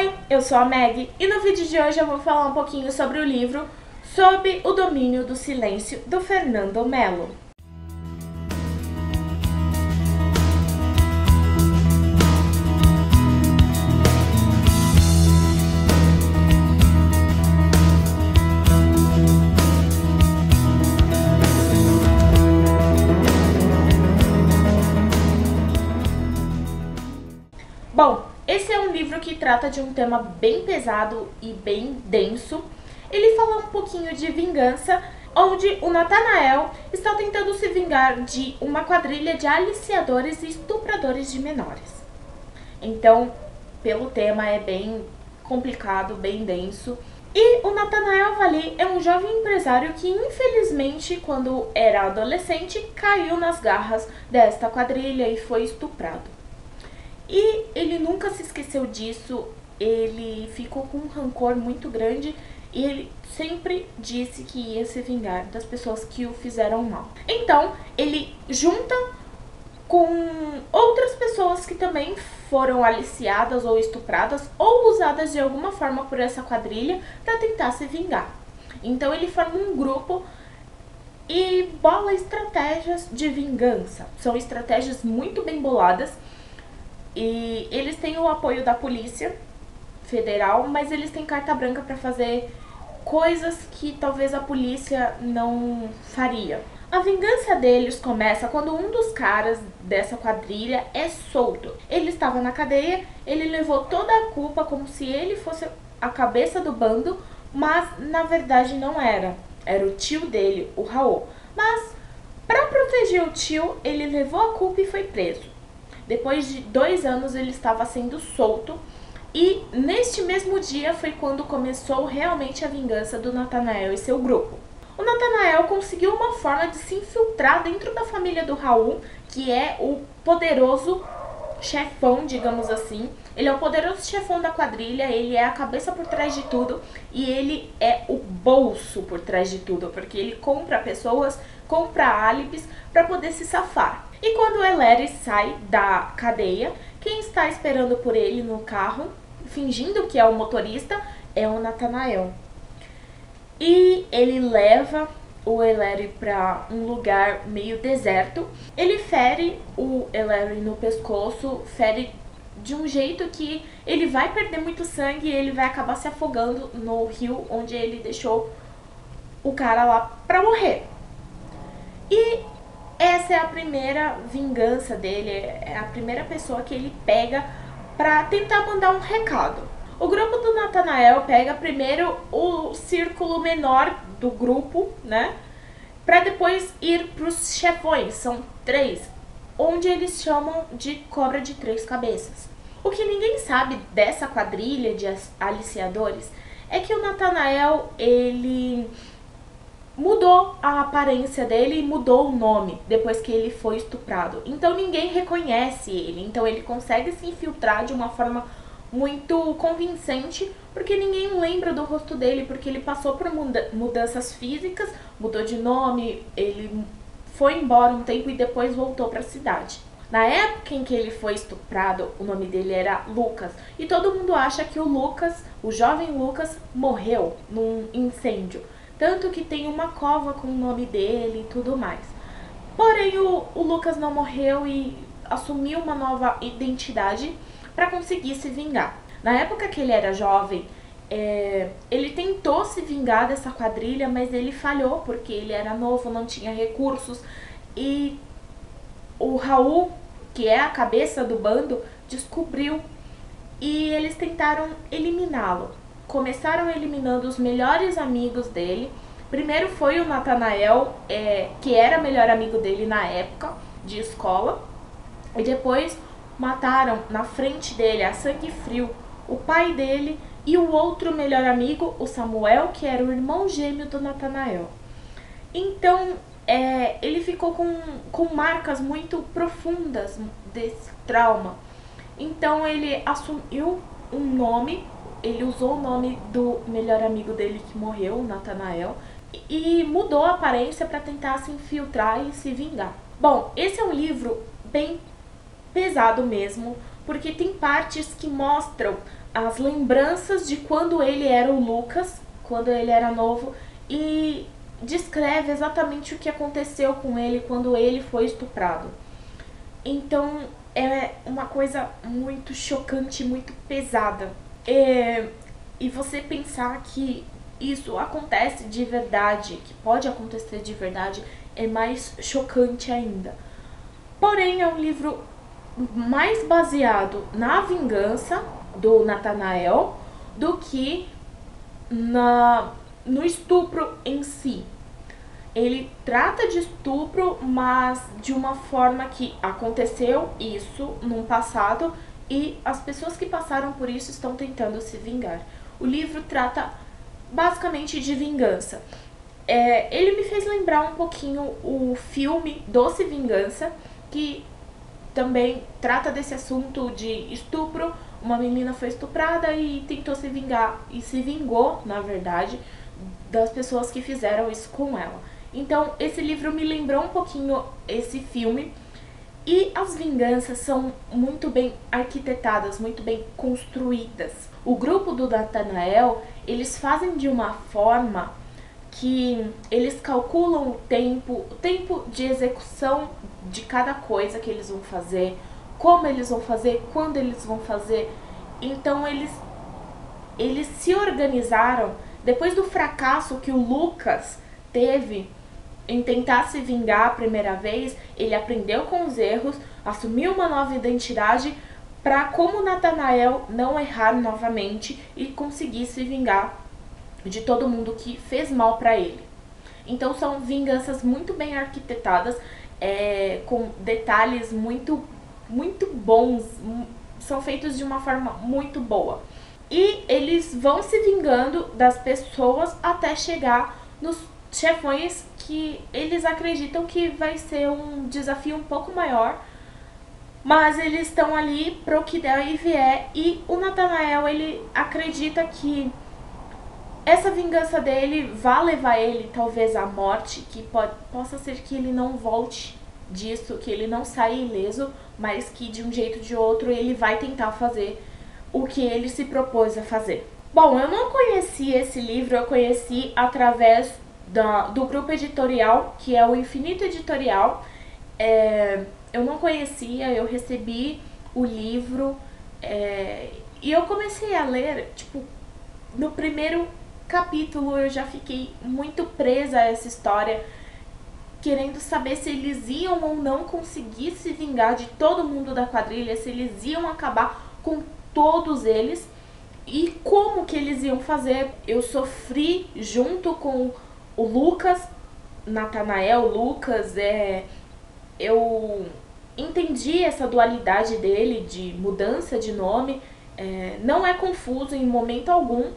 Oi, eu sou a Meg e no vídeo de hoje eu vou falar um pouquinho sobre o livro Sob o Domínio do Silêncio, do Fernando Mello. Bom, esse é um livro que trata de um tema bem pesado e bem denso. Ele fala um pouquinho de vingança, onde o Nathanael está tentando se vingar de uma quadrilha de aliciadores e estupradores de menores. Então, pelo tema é bem complicado, bem denso. E o Nathanael Vallée é um jovem empresário que, infelizmente, quando era adolescente, caiu nas garras desta quadrilha e foi estuprado. E ele nunca se esqueceu disso, ele ficou com um rancor muito grande e ele sempre disse que ia se vingar das pessoas que o fizeram mal. Então, ele junta com outras pessoas que também foram aliciadas ou estupradas ou usadas de alguma forma por essa quadrilha para tentar se vingar. Então, ele forma um grupo e bola estratégias de vingança. São estratégias muito bem boladas. E eles têm o apoio da Polícia Federal, mas eles têm carta branca para fazer coisas que talvez a polícia não faria. A vingança deles começa quando um dos caras dessa quadrilha é solto. Ele estava na cadeia, ele levou toda a culpa como se ele fosse a cabeça do bando, mas na verdade não era. Era o tio dele, o Raul. Mas para proteger o tio, ele levou a culpa e foi preso. Depois de 2 anos ele estava sendo solto e neste mesmo dia foi quando começou realmente a vingança do Nathanael e seu grupo. O Nathanael conseguiu uma forma de se infiltrar dentro da família do Raul, que é o poderoso chefão, digamos assim. Ele é o poderoso chefão da quadrilha, ele é a cabeça por trás de tudo e ele é o bolso por trás de tudo, porque ele compra pessoas, compra álibis para poder se safar. E quando o Ellery sai da cadeia, quem está esperando por ele no carro, fingindo que é o motorista, é o Nathanael. E ele leva o Ellery para um lugar meio deserto. Ele fere o Ellery no pescoço, fere de um jeito que ele vai perder muito sangue e ele vai acabar se afogando no rio onde ele deixou o cara lá para morrer. E essa é a primeira vingança dele, é a primeira pessoa que ele pega para tentar mandar um recado. O grupo do Nathanael pega primeiro o círculo menor do grupo, né? Para depois ir para os chefões, são 3, onde eles chamam de cobra de 3 cabeças. O que ninguém sabe dessa quadrilha de aliciadores é que o Nathanael, ele mudou a aparência dele e mudou o nome depois que ele foi estuprado. Então ninguém reconhece ele, então ele consegue se infiltrar de uma forma muito convincente, porque ninguém lembra do rosto dele, porque ele passou por mudanças físicas, mudou de nome, ele foi embora um tempo e depois voltou para a cidade. Na época em que ele foi estuprado, o nome dele era Lucas, e todo mundo acha que o Lucas, o jovem Lucas, morreu num incêndio. Tanto que tem uma cova com o nome dele e tudo mais. Porém, o Lucas não morreu e assumiu uma nova identidade para conseguir se vingar. Na época que ele era jovem, ele tentou se vingar dessa quadrilha, mas ele falhou porque ele era novo, não tinha recursos. E o Raul, que é a cabeça do bando, descobriu e eles tentaram eliminá-lo. Começaram eliminando os melhores amigos dele. Primeiro foi o Nathanael, que era melhor amigo dele na época de escola. E depois mataram na frente dele, a sangue frio, o pai dele e o outro melhor amigo, o Samuel, que era o irmão gêmeo do Nathanael. Então, ele ficou com marcas muito profundas desse trauma. Então, ele assumiu um nome. Ele usou o nome do melhor amigo dele que morreu, o Nathanael, e mudou a aparência para tentar se infiltrar e se vingar. Bom, esse é um livro bem pesado mesmo, porque tem partes que mostram as lembranças de quando ele era o Lucas, quando ele era novo, e descreve exatamente o que aconteceu com ele quando ele foi estuprado. Então é uma coisa muito chocante, muito pesada. E você pensar que isso acontece de verdade, que pode acontecer de verdade, é mais chocante ainda. Porém, é um livro mais baseado na vingança do Nathanael do que no estupro em si. Ele trata de estupro, mas de uma forma que aconteceu isso no passado e as pessoas que passaram por isso estão tentando se vingar. O livro trata basicamente de vingança. Ele me fez lembrar um pouquinho o filme Doce Vingança, que também trata desse assunto de estupro. Uma menina foi estuprada e tentou se vingar, e se vingou, na verdade, das pessoas que fizeram isso com ela. Então, esse livro me lembrou um pouquinho esse filme. E as vinganças são muito bem arquitetadas, muito bem construídas. O grupo do Nathanael, eles fazem de uma forma que eles calculam o tempo de execução de cada coisa que eles vão fazer, como eles vão fazer, quando eles vão fazer. Então eles se organizaram depois do fracasso que o Lucas teve em tentar se vingar a primeira vez. Ele aprendeu com os erros, assumiu uma nova identidade para, como Nathanael, não errar novamente e conseguir se vingar de todo mundo que fez mal para ele. Então são vinganças muito bem arquitetadas, com detalhes muito bons, são feitos de uma forma muito boa. E eles vão se vingando das pessoas até chegar nos chefões, que eles acreditam que vai ser um desafio um pouco maior, mas eles estão ali pro que der e vier. E o Nathanael, ele acredita que essa vingança dele vai levar ele talvez à morte, que possa ser que ele não volte disso, que ele não saia ileso, mas que de um jeito ou de outro ele vai tentar fazer o que ele se propôs a fazer. Bom, eu não conheci esse livro, eu conheci através do grupo editorial, que é o Infinito Editorial. Eu não conhecia, eu recebi o livro e eu comecei a ler, no primeiro capítulo eu já fiquei muito presa a essa história, querendo saber se eles iam ou não conseguir se vingar de todo mundo da quadrilha, se eles iam acabar com todos eles e como que eles iam fazer. Eu sofri junto com o Lucas, Nathanael, Lucas, eu entendi essa dualidade dele de mudança de nome, não é confuso em momento algum.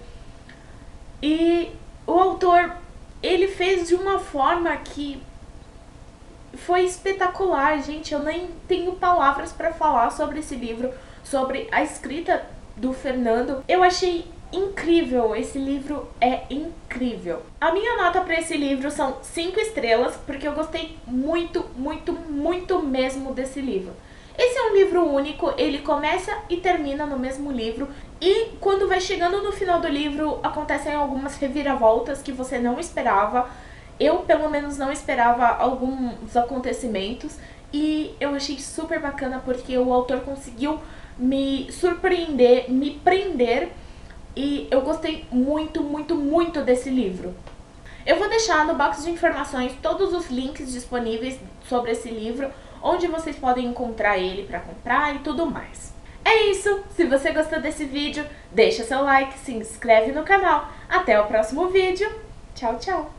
E o autor, ele fez de uma forma que foi espetacular, gente. Eu nem tenho palavras para falar sobre esse livro, sobre a escrita do Fernando. Eu achei incrível, esse livro é incrível. A minha nota para esse livro são 5 estrelas, porque eu gostei muito mesmo desse livro. Esse é um livro único, ele começa e termina no mesmo livro, e quando vai chegando no final do livro, acontecem algumas reviravoltas que você não esperava. Eu, pelo menos, não esperava alguns acontecimentos, e eu achei super bacana porque o autor conseguiu me surpreender, me prender, e eu gostei muito desse livro. Eu vou deixar no box de informações todos os links disponíveis sobre esse livro, onde vocês podem encontrar ele para comprar e tudo mais. É isso, se você gostou desse vídeo, deixa seu like, se inscreve no canal. Até o próximo vídeo. Tchau, tchau!